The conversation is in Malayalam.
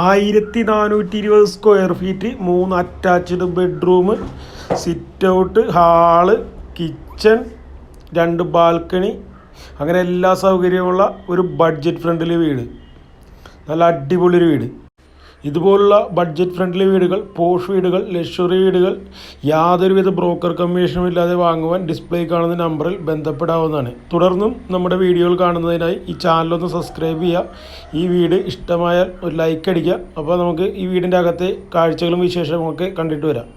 1420 square feet, 3 attached bedroom, sit out, hall, kitchen, 2 balcony, അങ്ങനെ എല്ലാ സൗകര്യമുള്ള ഒരു ബഡ്ജറ്റ് ഫ്രണ്ട്ലി വീട്. നല്ല അടിപൊളി ഒരു വീട്. ഇതുപോലുള്ള ബഡ്ജറ്റ് ഫ്രണ്ട്ലി വീടുകൾ, പോഷ് വീടുകൾ, ലക്ഷറി വീടുകൾ യാതൊരുവിധ ബ്രോക്കർ കമ്മീഷനും ഇല്ലാതെ വാങ്ങുവാൻ ഡിസ്പ്ലേ കാണുന്ന നമ്പറിൽ ബന്ധപ്പെടാവുന്നതാണ്. തുടർന്നും നമ്മുടെ വീഡിയോകൾ കാണുന്നതിനായി ഈ ചാനലൊന്ന് സബ്സ്ക്രൈബ് ചെയ്യുക. ഈ വീട് ഇഷ്ടമായാൽ ഒരു ലൈക്ക് അടിക്കുക. അപ്പോൾ നമുക്ക് ഈ വീടിൻ്റെ അകത്തെ കാഴ്ചകളും വിശേഷങ്ങളൊക്കെ കണ്ടിട്ട് വരാം.